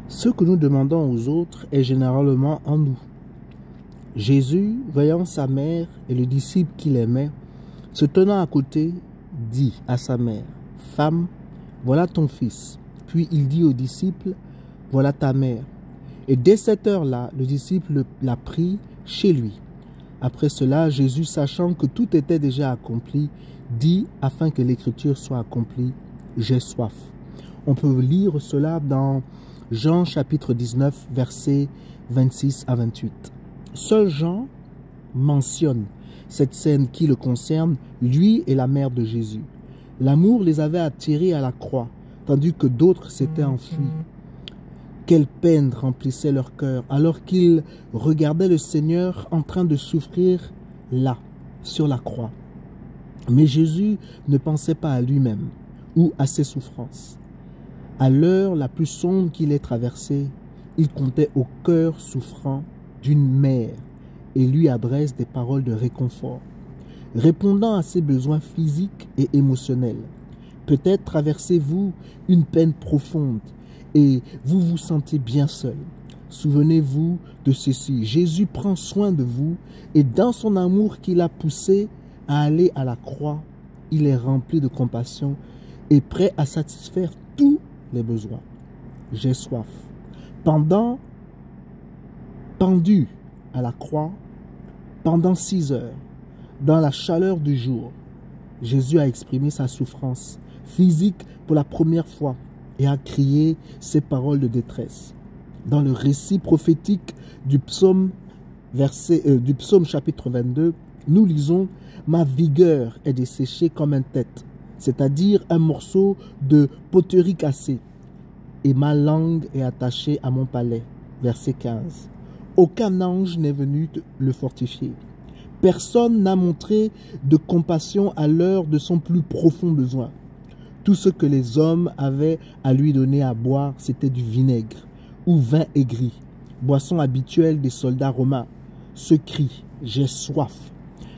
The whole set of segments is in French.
Ce que nous demandons aux autres est généralement en nous. Jésus, voyant sa mère et le disciple qu'il aimait, se tenant à côté, dit à sa mère, « Femme, voilà ton fils. » Puis il dit au disciple, « Voilà ta mère. » Et dès cette heure-là, le disciple l'a pris chez lui. Après cela, Jésus, sachant que tout était déjà accompli, dit, afin que l'écriture soit accomplie, « J'ai soif. » On peut lire cela dans Jean chapitre 19, versets 26 à 28. Seul Jean mentionne cette scène qui le concerne, lui et la mère de Jésus. L'amour les avait attirés à la croix, tandis que d'autres s'étaient enfuis. Quelle peine remplissait leur cœur alors qu'ils regardaient le Seigneur en train de souffrir là, sur la croix. Mais Jésus ne pensait pas à lui-même ou à ses souffrances. À l'heure la plus sombre qu'il ait traversée, il comptait au cœur souffrant d'une mère et lui adresse des paroles de réconfort, répondant à ses besoins physiques et émotionnels. Peut-être traversez-vous une peine profonde et vous vous sentez bien seul. Souvenez-vous de ceci, Jésus prend soin de vous et dans son amour qui l'a poussé à aller à la croix, il est rempli de compassion et prêt à satisfaire tous les besoins. J'ai soif. Pendu à la croix, pendant 6 heures, dans la chaleur du jour, Jésus a exprimé sa souffrance physique pour la première fois et a crié ses paroles de détresse. Dans le récit prophétique du psaume chapitre 22, nous lisons « Ma vigueur est desséchée comme un tête », c'est-à-dire un morceau de poterie cassée, et ma langue est attachée à mon palais. Verset 15. Aucun ange n'est venu le fortifier. Personne n'a montré de compassion à l'heure de son plus profond besoin. Tout ce que les hommes avaient à lui donner à boire, c'était du vinaigre ou vin aigri, boisson habituelle des soldats romains. Ce cri « J'ai soif »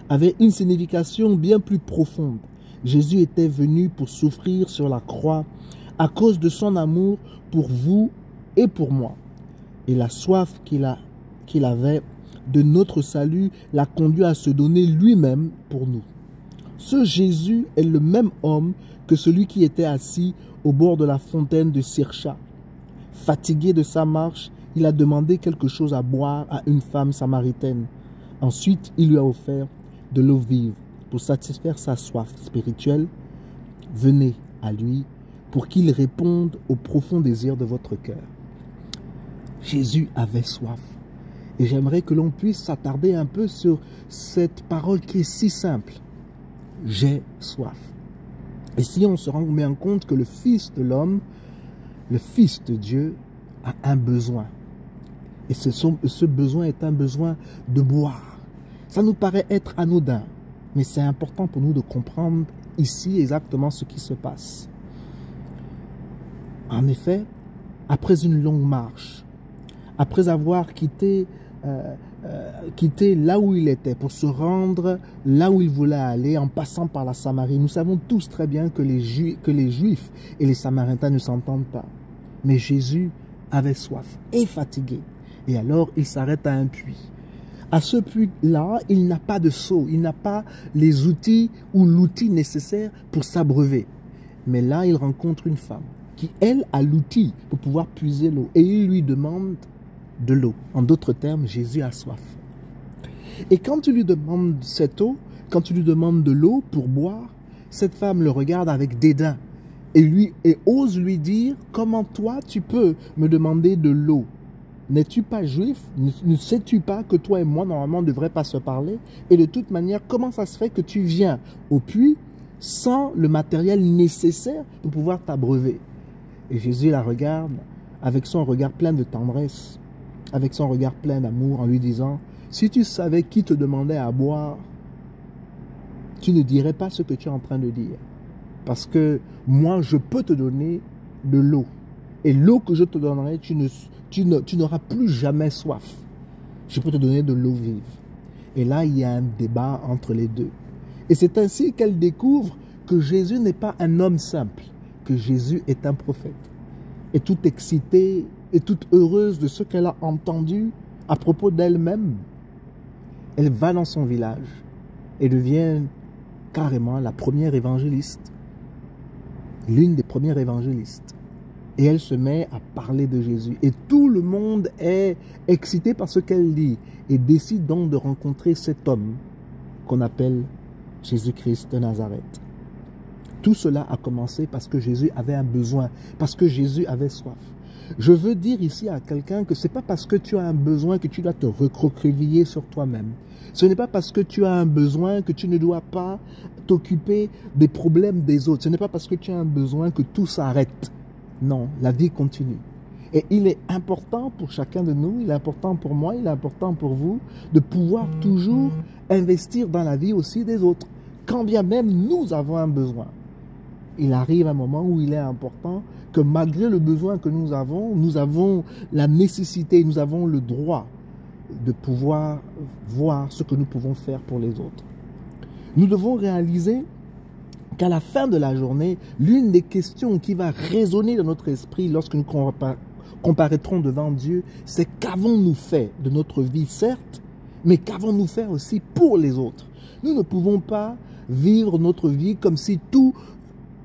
avait une signification bien plus profonde. Jésus était venu pour souffrir sur la croix à cause de son amour pour vous et pour moi. Et la soif qu'il avait de notre salut l'a conduit à se donner lui-même pour nous. Ce Jésus est le même homme que celui qui était assis au bord de la fontaine de Sircha. Fatigué de sa marche, il a demandé quelque chose à boire à une femme samaritaine. Ensuite, il lui a offert de l'eau vive pour satisfaire sa soif spirituelle. Venez à lui pour qu'il réponde au profond désir de votre cœur. Jésus avait soif. Et j'aimerais que l'on puisse s'attarder un peu sur cette parole qui est si simple. J'ai soif. Et si on se rend bien compte que le Fils de l'homme, le Fils de Dieu, a un besoin. Et ce besoin est un besoin de boire. Ça nous paraît être anodin, mais c'est important pour nous de comprendre ici exactement ce qui se passe. En effet, après une longue marche, après avoir quitté là où il était pour se rendre là où il voulait aller en passant par la Samarie. Nous savons tous très bien que les Juifs et les Samaritains ne s'entendent pas. Mais Jésus avait soif et fatigué. Et alors il s'arrête à un puits. À ce puits-là, il n'a pas de seau, il n'a pas les outils ou l'outil nécessaire pour s'abreuver. Mais là, il rencontre une femme qui, elle, a l'outil pour pouvoir puiser l'eau. Et il lui demande de l'eau. En d'autres termes, Jésus a soif. Et quand tu lui demandes cette eau, quand tu lui demandes de l'eau pour boire, cette femme le regarde avec dédain et ose lui dire « Comment toi tu peux me demander de l'eau? N'es-tu pas juif? Ne sais-tu pas que toi et moi normalement on ne devrait pas se parler? Et de toute manière, comment ça se fait que tu viens au puits sans le matériel nécessaire pour pouvoir t'abreuver ?» Et Jésus la regarde avec son regard plein de tendresse, avec son regard plein d'amour, en lui disant « Si tu savais qui te demandait à boire, tu ne dirais pas ce que tu es en train de dire. Parce que moi, je peux te donner de l'eau. Et l'eau que je te donnerai, tu n'auras plus jamais soif. Je peux te donner de l'eau vive. » Et là, il y a un débat entre les deux. Et c'est ainsi qu'elle découvre que Jésus n'est pas un homme simple, que Jésus est un prophète. Et tout excitée, et toute heureuse de ce qu'elle a entendu à propos d'elle-même, elle va dans son village et devient carrément la première évangéliste, l'une des premières évangélistes. Et elle se met à parler de Jésus. Et tout le monde est excité par ce qu'elle dit et décide donc de rencontrer cet homme qu'on appelle Jésus-Christ de Nazareth. Tout cela a commencé parce que Jésus avait un besoin, parce que Jésus avait soif. Je veux dire ici à quelqu'un que ce n'est pas parce que tu as un besoin que tu dois te recroqueviller sur toi-même. Ce n'est pas parce que tu as un besoin que tu ne dois pas t'occuper des problèmes des autres. Ce n'est pas parce que tu as un besoin que tout s'arrête. Non, la vie continue. Et il est important pour chacun de nous, il est important pour moi, il est important pour vous, de pouvoir toujours investir dans la vie aussi des autres. Quand bien même nous avons un besoin. Il arrive un moment où il est important que malgré le besoin que nous avons la nécessité, nous avons le droit de pouvoir voir ce que nous pouvons faire pour les autres. Nous devons réaliser qu'à la fin de la journée, l'une des questions qui va résonner dans notre esprit lorsque nous comparaîtrons devant Dieu, c'est qu'avons-nous fait de notre vie, certes, mais qu'avons-nous fait aussi pour les autres. Nous ne pouvons pas vivre notre vie comme si tout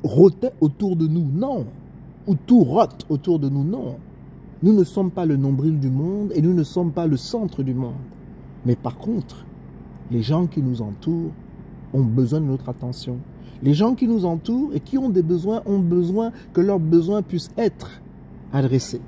rôtait autour de nous, non. Ou tout rote autour de nous, non. Nous ne sommes pas le nombril du monde et nous ne sommes pas le centre du monde. Mais par contre, les gens qui nous entourent ont besoin de notre attention. Les gens qui nous entourent et qui ont des besoins ont besoin que leurs besoins puissent être adressés.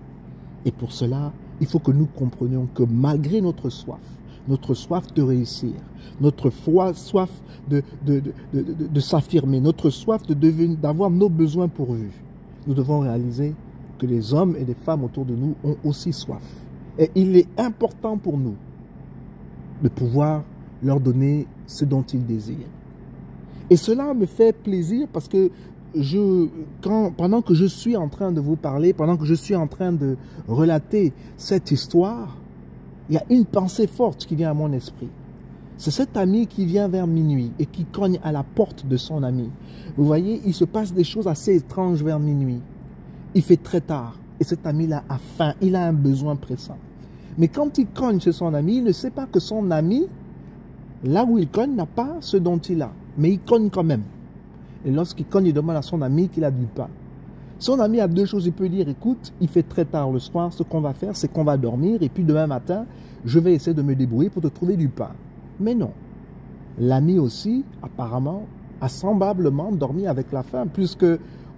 Et pour cela, il faut que nous comprenions que malgré notre soif de réussir, notre soif de s'affirmer, notre soif d'avoir nos besoins pourvus, nous devons réaliser que les hommes et les femmes autour de nous ont aussi soif. Et il est important pour nous de pouvoir leur donner ce dont ils désirent. Et cela me fait plaisir parce que pendant que je suis en train de vous parler, pendant que je suis en train de relater cette histoire, il y a une pensée forte qui vient à mon esprit. C'est cet ami qui vient vers minuit et qui cogne à la porte de son ami. Vous voyez, il se passe des choses assez étranges vers minuit. Il fait très tard et cet ami-là a faim, il a un besoin pressant. Mais quand il cogne chez son ami, il ne sait pas que son ami, là où il cogne, n'a pas ce dont il a. Mais il cogne quand même. Et lorsqu'il cogne, il demande à son ami qu'il a du pain. Son ami a deux choses. Il peut dire, écoute, il fait très tard le soir, ce qu'on va faire, c'est qu'on va dormir, et puis demain matin, je vais essayer de me débrouiller pour te trouver du pain. Mais non. L'ami aussi, apparemment, a semblablement dormi avec la faim, puisque,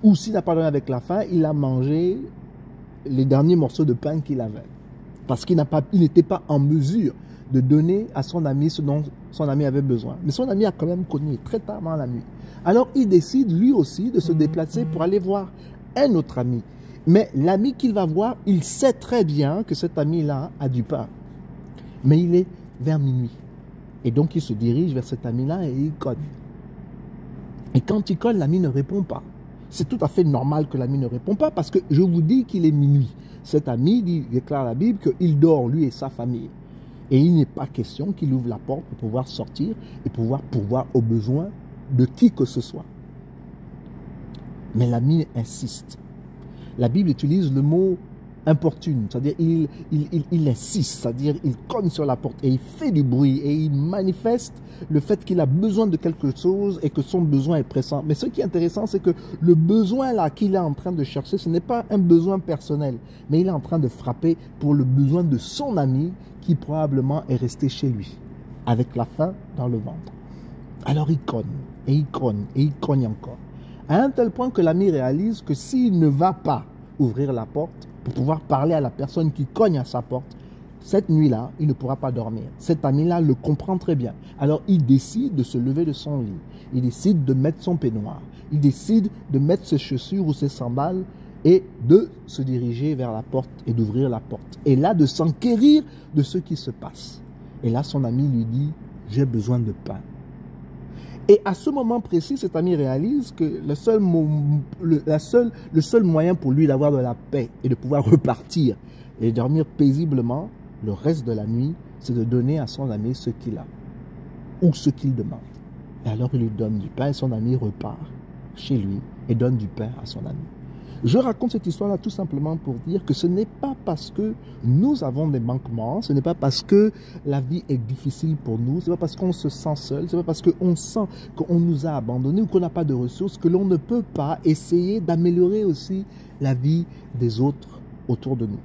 ou s'il n'a pas dormi avec la faim, il a mangé les derniers morceaux de pain qu'il avait. Parce qu'il n'était pas en mesure de donner à son ami ce dont son ami avait besoin. Mais son ami a quand même cogné très tard dans la nuit. Alors il décide lui aussi de se déplacer pour aller voir un autre ami. Mais l'ami qu'il va voir, il sait très bien que cet ami-là a du pain. Mais il est vers minuit. Et donc il se dirige vers cet ami-là et il cogne. Et quand il cogne, l'ami ne répond pas. C'est tout à fait normal que l'ami ne répond pas parce que je vous dis qu'il est minuit. Cet ami déclare à la Bible qu'il dort, lui et sa famille. Et il n'est pas question qu'il ouvre la porte pour pouvoir sortir et pouvoir pourvoir aux besoins de qui que ce soit. Mais l'ami insiste. La Bible utilise le mot importune, c'est-à-dire il insiste, c'est-à-dire il cogne sur la porte et il fait du bruit et il manifeste le fait qu'il a besoin de quelque chose et que son besoin est pressant. Mais ce qui est intéressant, c'est que le besoin là qu'il est en train de chercher, ce n'est pas un besoin personnel, mais il est en train de frapper pour le besoin de son ami qui probablement est resté chez lui, avec la faim dans le ventre. Alors il cogne, et il cogne, et il cogne encore. À un tel point que l'ami réalise que s'il ne va pas ouvrir la porte pour pouvoir parler à la personne qui cogne à sa porte, cette nuit-là, il ne pourra pas dormir. Cet ami-là le comprend très bien. Alors il décide de se lever de son lit. Il décide de mettre son peignoir. Il décide de mettre ses chaussures ou ses sandales et de se diriger vers la porte et d'ouvrir la porte. Et là, de s'enquérir de ce qui se passe. Et là, son ami lui dit, j'ai besoin de pain. Et à ce moment précis, cet ami réalise que le seul moyen pour lui d'avoir de la paix et de pouvoir repartir et dormir paisiblement le reste de la nuit, c'est de donner à son ami ce qu'il a ou ce qu'il demande. Et alors il lui donne du pain et son ami repart chez lui et donne du pain à son ami. Je raconte cette histoire-là tout simplement pour dire que ce n'est pas parce que nous avons des manquements, ce n'est pas parce que la vie est difficile pour nous, ce n'est pas parce qu'on se sent seul, ce n'est pas parce qu'on sent qu'on nous a abandonnés ou qu'on n'a pas de ressources que l'on ne peut pas essayer d'améliorer aussi la vie des autres autour de nous.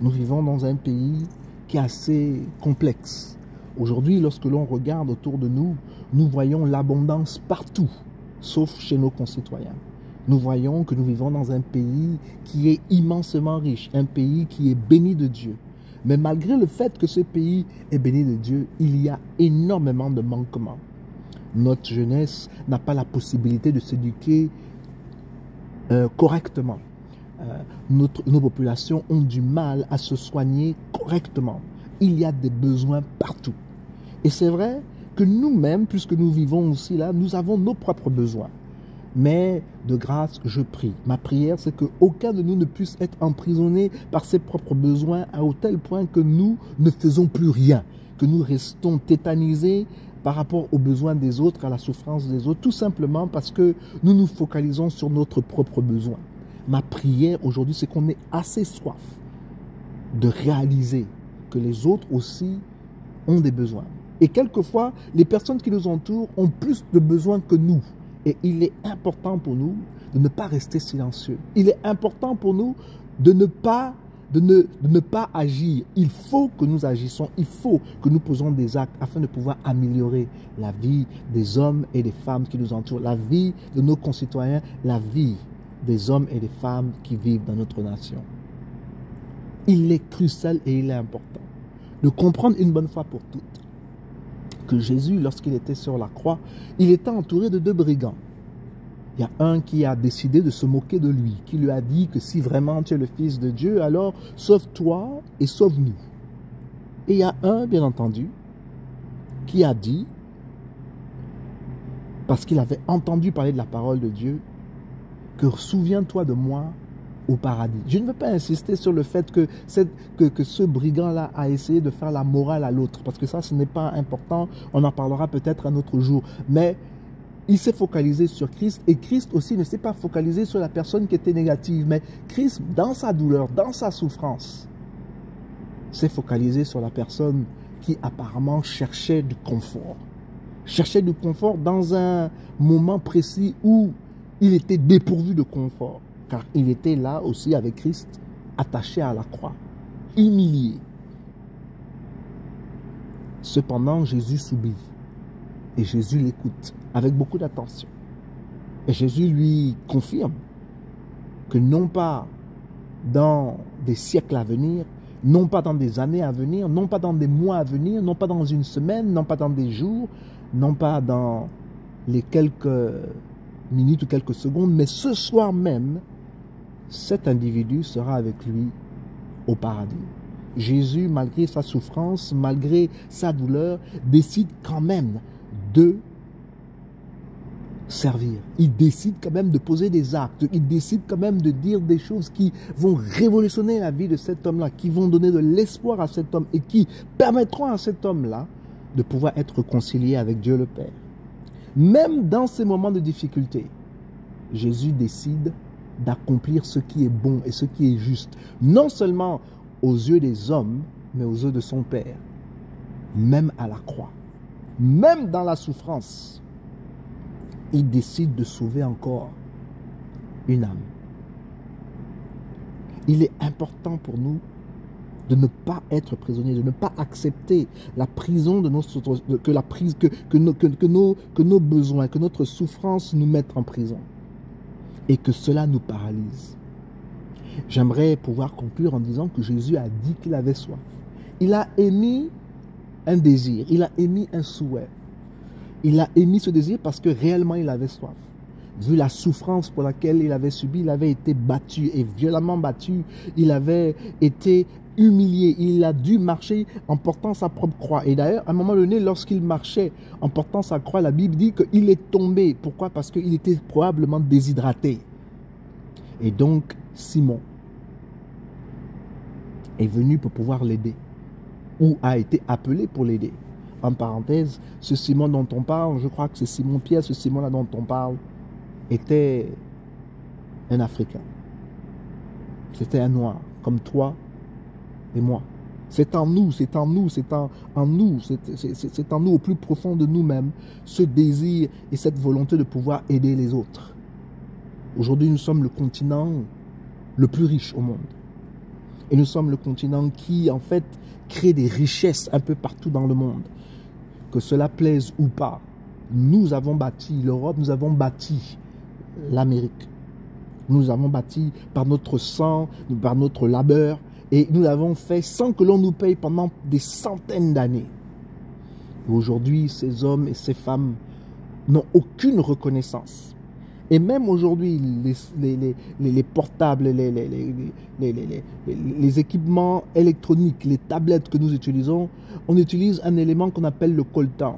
Nous vivons dans un pays qui est assez complexe. Aujourd'hui, lorsque l'on regarde autour de nous, nous voyons l'abondance partout, sauf chez nos concitoyens. Nous voyons que nous vivons dans un pays qui est immensement riche, un pays qui est béni de Dieu. Mais malgré le fait que ce pays est béni de Dieu, il y a énormément de manquements. Notre jeunesse n'a pas la possibilité de s'éduquer correctement. Nos populations ont du mal à se soigner correctement. Il y a des besoins partout. Et c'est vrai que nous-mêmes, puisque nous vivons aussi là, nous avons nos propres besoins. Mais de grâce, je prie. Ma prière, c'est qu'aucun de nous ne puisse être emprisonné par ses propres besoins à tel point que nous ne faisons plus rien, que nous restons tétanisés par rapport aux besoins des autres, à la souffrance des autres, tout simplement parce que nous nous focalisons sur notre propre besoin. Ma prière aujourd'hui, c'est qu'on ait assez soif de réaliser que les autres aussi ont des besoins. Et quelquefois, les personnes qui nous entourent ont plus de besoins que nous. Et il est important pour nous de ne pas rester silencieux. Il est important pour nous de ne pas agir. Il faut que nous agissons. Il faut que nous posons des actes afin de pouvoir améliorer la vie des hommes et des femmes qui nous entourent, la vie de nos concitoyens, la vie des hommes et des femmes qui vivent dans notre nation. Il est crucial et il est important de comprendre une bonne fois pour toutes que Jésus, lorsqu'il était sur la croix, il était entouré de deux brigands. Il y a un qui a décidé de se moquer de lui, qui lui a dit que si vraiment tu es le Fils de Dieu, alors sauve-toi et sauve-nous. Et il y a un, bien entendu, qui a dit, parce qu'il avait entendu parler de la parole de Dieu, que souviens-toi de moi au paradis. Je ne veux pas insister sur le fait que ce brigand-là a essayé de faire la morale à l'autre, parce que ça, ce n'est pas important, on en parlera peut-être un autre jour. Mais il s'est focalisé sur Christ, et Christ aussi ne s'est pas focalisé sur la personne qui était négative, mais Christ, dans sa douleur, dans sa souffrance, s'est focalisé sur la personne qui apparemment cherchait du confort. Cherchait du confort dans un moment précis où il était dépourvu de confort. Car il était là aussi avec Christ, attaché à la croix, humilié. Cependant, Jésus s'oublie. Et Jésus l'écoute avec beaucoup d'attention. Et Jésus lui confirme que non pas dans des siècles à venir, non pas dans des années à venir, non pas dans des mois à venir, non pas dans une semaine, non pas dans des jours, non pas dans les quelques minutes ou quelques secondes, mais ce soir même, cet individu sera avec lui au paradis. Jésus, malgré sa souffrance, malgré sa douleur, décide quand même de servir. Il décide quand même de poser des actes. Il décide quand même de dire des choses qui vont révolutionner la vie de cet homme-là, qui vont donner de l'espoir à cet homme et qui permettront à cet homme-là de pouvoir être réconcilié avec Dieu le Père. Même dans ces moments de difficulté, Jésus décide d'accomplir ce qui est bon et ce qui est juste, non seulement aux yeux des hommes, mais aux yeux de son Père, même à la croix, même dans la souffrance, il décide de sauver encore une âme. Il est important pour nous de ne pas être prisonniers, de ne pas accepter la prison de nos besoins, que notre souffrance nous mette en prison et que cela nous paralyse. J'aimerais pouvoir conclure en disant que Jésus a dit qu'il avait soif. Il a émis un désir, il a émis un souhait. Il a émis ce désir parce que réellement il avait soif. Vu la souffrance pour laquelle il avait subi, il avait été battu et violemment battu. Il avait été humilié. Il a dû marcher en portant sa propre croix. Et d'ailleurs, à un moment donné, lorsqu'il marchait en portant sa croix, la Bible dit qu'il est tombé. Pourquoi? Parce qu'il était probablement déshydraté. Et donc, Simon est venu pour pouvoir l'aider, ou a été appelé pour l'aider. En parenthèse, ce Simon dont on parle, je crois que c'est Simon-Pierre, ce Simon-là dont on parle, était un Africain. C'était un noir, comme toi et moi. C'est en nous, c'est en nous, c'est en nous, c'est en nous, au plus profond de nous-mêmes, ce désir et cette volonté de pouvoir aider les autres. Aujourd'hui, nous sommes le continent le plus riche au monde. Et nous sommes le continent qui, en fait, crée des richesses un peu partout dans le monde. Que cela plaise ou pas, nous avons bâti l'Europe, nous avons bâti l'Amérique. Nous avons bâti par notre sang, par notre labeur, et nous l'avons fait sans que l'on nous paye pendant des centaines d'années. Aujourd'hui, ces hommes et ces femmes n'ont aucune reconnaissance. Et même aujourd'hui, les portables, les équipements électroniques, les tablettes que nous utilisons, on utilise un élément qu'on appelle le coltan.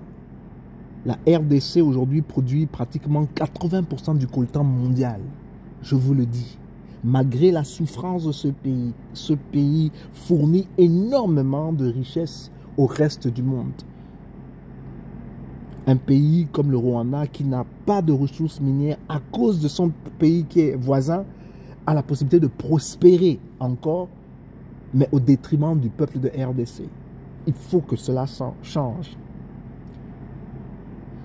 La RDC aujourd'hui produit pratiquement 80% du coltan mondial. Je vous le dis. Malgré la souffrance de ce pays fournit énormément de richesses au reste du monde. Un pays comme le Rwanda qui n'a pas de ressources minières à cause de son pays qui est voisin a la possibilité de prospérer encore, mais au détriment du peuple de RDC. Il faut que cela change.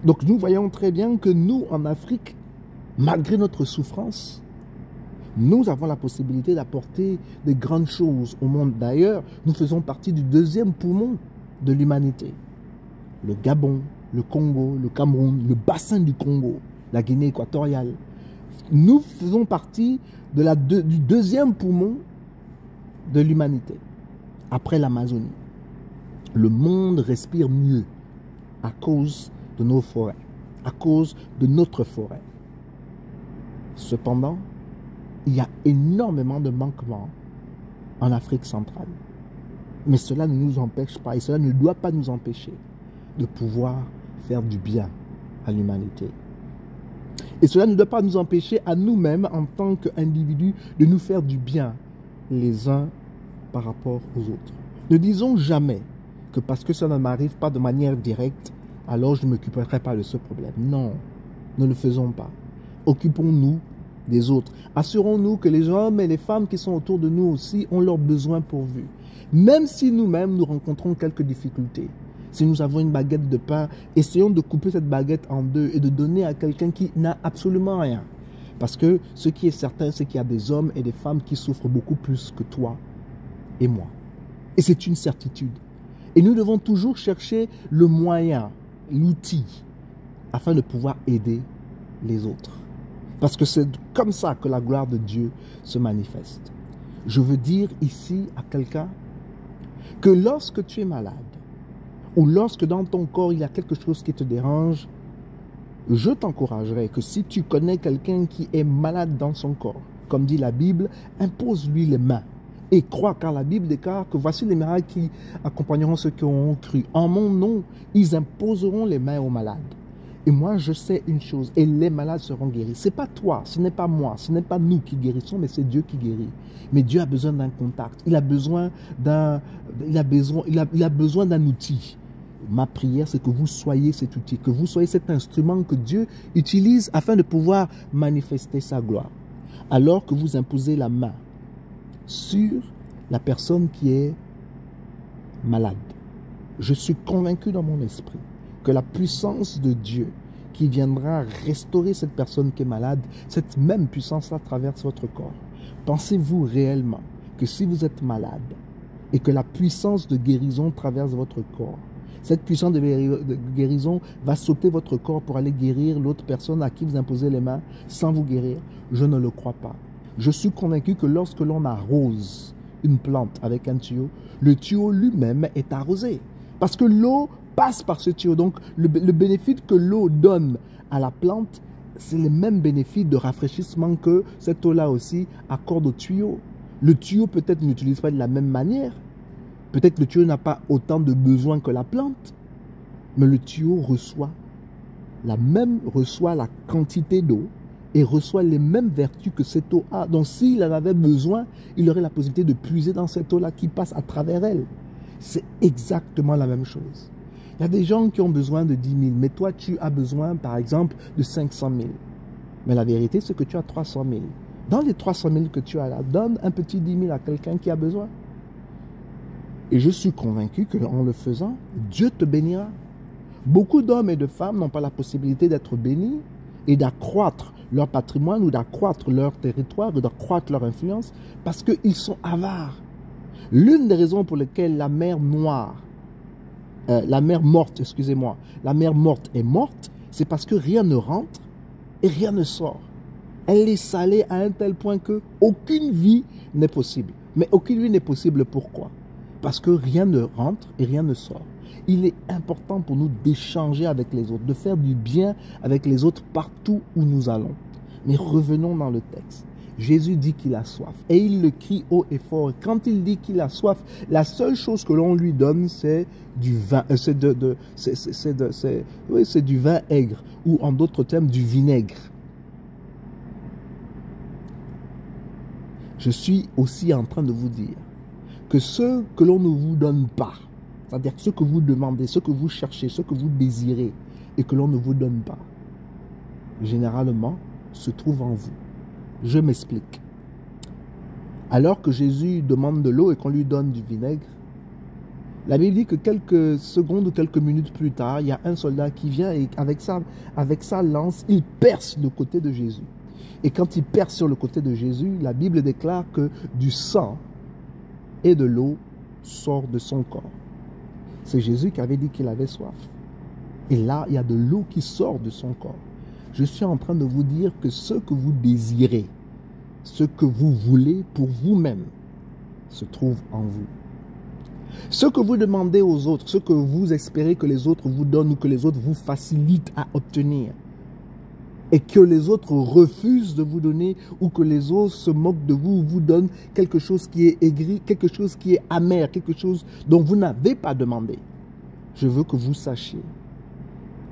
Donc nous voyons très bien que nous, en Afrique, malgré notre souffrance, nous avons la possibilité d'apporter des grandes choses au monde. D'ailleurs, nous faisons partie du deuxième poumon de l'humanité. Le Gabon, le Congo, le Cameroun, le bassin du Congo, la Guinée équatoriale. Nous faisons partie du deuxième poumon de l'humanité, après l'Amazonie. Le monde respire mieux à cause de nos forêts, à cause de notre forêt. Cependant, il y a énormément de manquements en Afrique centrale. Mais cela ne nous empêche pas, et cela ne doit pas nous empêcher de pouvoir faire du bien à l'humanité. Et cela ne doit pas nous empêcher à nous-mêmes, en tant qu'individus, de nous faire du bien les uns par rapport aux autres. Ne disons jamais que parce que ça ne m'arrive pas de manière directe, alors je ne m'occuperai pas de ce problème. Non, ne le faisons pas. Occupons-nous des autres. Assurons-nous que les hommes et les femmes qui sont autour de nous aussi ont leurs besoins pourvus. Même si nous-mêmes nous rencontrons quelques difficultés. Si nous avons une baguette de pain, essayons de couper cette baguette en deux et de donner à quelqu'un qui n'a absolument rien. Parce que ce qui est certain, c'est qu'il y a des hommes et des femmes qui souffrent beaucoup plus que toi et moi. Et c'est une certitude. Et nous devons toujours chercher le moyen, l'outil, afin de pouvoir aider les autres. Parce que c'est comme ça que la gloire de Dieu se manifeste. Je veux dire ici à quelqu'un que lorsque tu es malade, ou lorsque dans ton corps il y a quelque chose qui te dérange, je t'encouragerais que si tu connais quelqu'un qui est malade dans son corps, comme dit la Bible, impose-lui les mains. Et crois, car la Bible déclare que voici les miracles qui accompagneront ceux qui auront cru. En mon nom, ils imposeront les mains aux malades. Et moi, je sais une chose, et les malades seront guéris. Ce n'est pas toi, ce n'est pas moi, ce n'est pas nous qui guérissons, mais c'est Dieu qui guérit. Mais Dieu a besoin d'un contact, il a besoin d'un outil. Ma prière, c'est que vous soyez cet outil, que vous soyez cet instrument que Dieu utilise afin de pouvoir manifester sa gloire. Alors que vous imposez la main sur la personne qui est malade, je suis convaincu dans mon esprit que la puissance de Dieu qui viendra restaurer cette personne qui est malade, cette même puissance-là traverse votre corps. Pensez-vous réellement que si vous êtes malade et que la puissance de guérison traverse votre corps, cette puissance de guérison va sauter votre corps pour aller guérir l'autre personne à qui vous imposez les mains sans vous guérir? Je ne le crois pas. Je suis convaincu que lorsque l'on arrose une plante avec un tuyau, le tuyau lui-même est arrosé. Parce que l'eau passe par ce tuyau. Donc, le bénéfice que l'eau donne à la plante, c'est le même bénéfice de rafraîchissement que cette eau-là aussi accorde au tuyau. Le tuyau peut-être n'utilise pas de la même manière. Peut-être le tuyau n'a pas autant de besoin que la plante. Mais le tuyau reçoit la quantité d'eau et reçoit les mêmes vertus que cette eau a. Donc, s'il en avait besoin, il aurait la possibilité de puiser dans cette eau-là qui passe à travers elle. C'est exactement la même chose. Il y a des gens qui ont besoin de 10 000, mais toi, tu as besoin, par exemple, de 500 000. Mais la vérité, c'est que tu as 300 000. Dans les 300 000 que tu as là, donne un petit 10 000 à quelqu'un qui a besoin. Et je suis convaincu qu'en le faisant, Dieu te bénira. Beaucoup d'hommes et de femmes n'ont pas la possibilité d'être bénis et d'accroître leur patrimoine ou d'accroître leur territoire ou d'accroître leur influence parce qu'ils sont avares. L'une des raisons pour lesquelles la mer Noire, la mer morte, excusez-moi, la mer morte est morte, c'est parce que rien ne rentre et rien ne sort. Elle est salée à un tel point que aucune vie n'est possible. Mais aucune vie n'est possible, pourquoi? Parce que rien ne rentre et rien ne sort. Il est important pour nous d'échanger avec les autres, de faire du bien avec les autres partout où nous allons. Mais revenons dans le texte. Jésus dit qu'il a soif et il le crie haut et fort. Et quand il dit qu'il a soif, la seule chose que l'on lui donne, c'est du vin, c'est du vin aigre ou en d'autres termes du vinaigre. Je suis aussi en train de vous dire que ce que l'on ne vous donne pas, c'est-à-dire ce que vous demandez, ce que vous cherchez, ce que vous désirez et que l'on ne vous donne pas, généralement se trouve en vous. Je m'explique. Alors que Jésus demande de l'eau et qu'on lui donne du vinaigre, la Bible dit que quelques secondes ou quelques minutes plus tard, il y a un soldat qui vient et avec sa lance, il perce le côté de Jésus. Et quand il perce sur le côté de Jésus, la Bible déclare que du sang et de l'eau sort de son corps. C'est Jésus qui avait dit qu'il avait soif. Et là, il y a de l'eau qui sort de son corps. Je suis en train de vous dire que ce que vous désirez, ce que vous voulez pour vous-même, se trouve en vous. Ce que vous demandez aux autres, ce que vous espérez que les autres vous donnent ou que les autres vous facilitent à obtenir, et que les autres refusent de vous donner ou que les autres se moquent de vous ou vous donnent quelque chose qui est aigri, quelque chose qui est amer, quelque chose dont vous n'avez pas demandé. Je veux que vous sachiez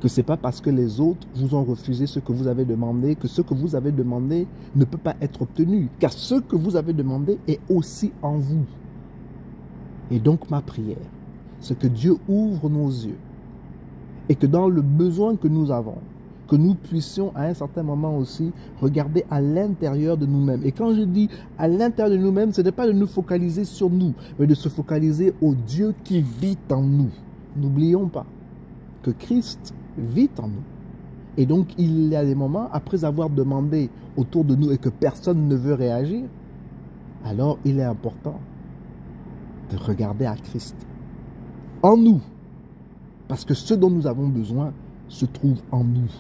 que ce n'est pas parce que les autres vous ont refusé ce que vous avez demandé que ce que vous avez demandé ne peut pas être obtenu. Car ce que vous avez demandé est aussi en vous. Et donc ma prière, c'est que Dieu ouvre nos yeux et que dans le besoin que nous avons, que nous puissions à un certain moment aussi regarder à l'intérieur de nous-mêmes. Et quand je dis à l'intérieur de nous-mêmes, ce n'est pas de nous focaliser sur nous, mais de se focaliser au Dieu qui vit en nous. N'oublions pas que Christ vit en nous. Et donc, il y a des moments, après avoir demandé autour de nous et que personne ne veut réagir, alors il est important de regarder à Christ en nous. Parce que ce dont nous avons besoin se trouve en nous.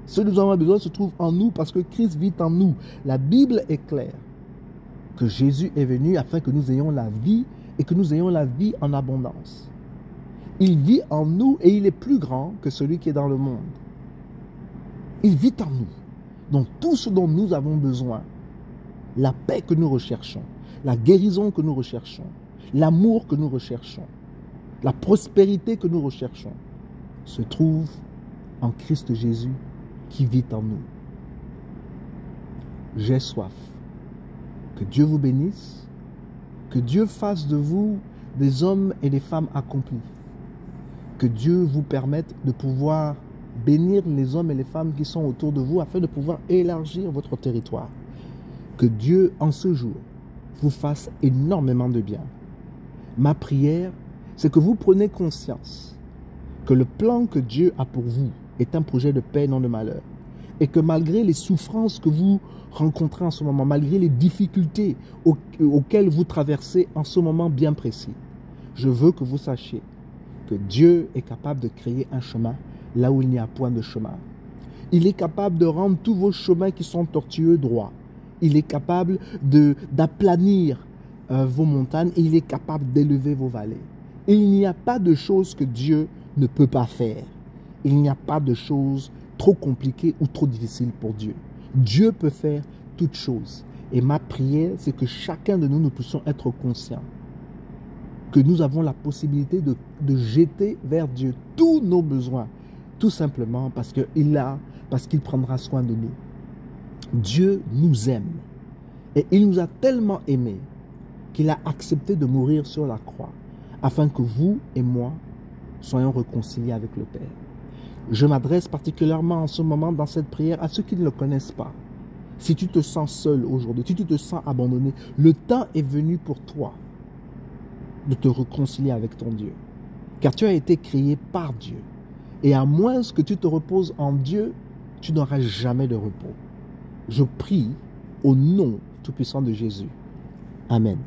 Ce dont nous avons besoin se trouve en nous parce que Christ vit en nous. La Bible est claire que Jésus est venu afin que nous ayons la vie et que nous ayons la vie en abondance. Il vit en nous et il est plus grand que celui qui est dans le monde. Il vit en nous. Donc tout ce dont nous avons besoin, la paix que nous recherchons, la guérison que nous recherchons, l'amour que nous recherchons, la prospérité que nous recherchons, se trouve en Christ Jésus qui vit en nous. J'ai soif. Que Dieu vous bénisse, que Dieu fasse de vous des hommes et des femmes accomplis, que Dieu vous permette de pouvoir bénir les hommes et les femmes qui sont autour de vous afin de pouvoir élargir votre territoire. Que Dieu, en ce jour, vous fasse énormément de bien. Ma prière, c'est que vous preniez conscience que le plan que Dieu a pour vous est un projet de paix, non de malheur. Et que malgré les souffrances que vous rencontrez en ce moment, malgré les difficultés auxquelles vous traversez en ce moment bien précis, je veux que vous sachiez que Dieu est capable de créer un chemin là où il n'y a point de chemin. Il est capable de rendre tous vos chemins qui sont tortueux droits. Il est capable d'aplanir vos montagnes et il est capable d'élever vos vallées. Et il n'y a pas de chose que Dieu ne peut pas faire. Il n'y a pas de choses trop compliquées ou trop difficiles pour Dieu. Dieu peut faire toutes choses. Et ma prière, c'est que chacun de nous, nous puissions être conscients que nous avons la possibilité de jeter vers Dieu tous nos besoins, tout simplement parce qu'il prendra soin de nous. Dieu nous aime et il nous a tellement aimés qu'il a accepté de mourir sur la croix afin que vous et moi soyons réconciliés avec le Père. Je m'adresse particulièrement en ce moment dans cette prière à ceux qui ne le connaissent pas. Si tu te sens seul aujourd'hui, si tu te sens abandonné, le temps est venu pour toi de te réconcilier avec ton Dieu. Car tu as été créé par Dieu. Et à moins que tu te reposes en Dieu, tu n'auras jamais de repos. Je prie au nom tout-puissant de Jésus. Amen.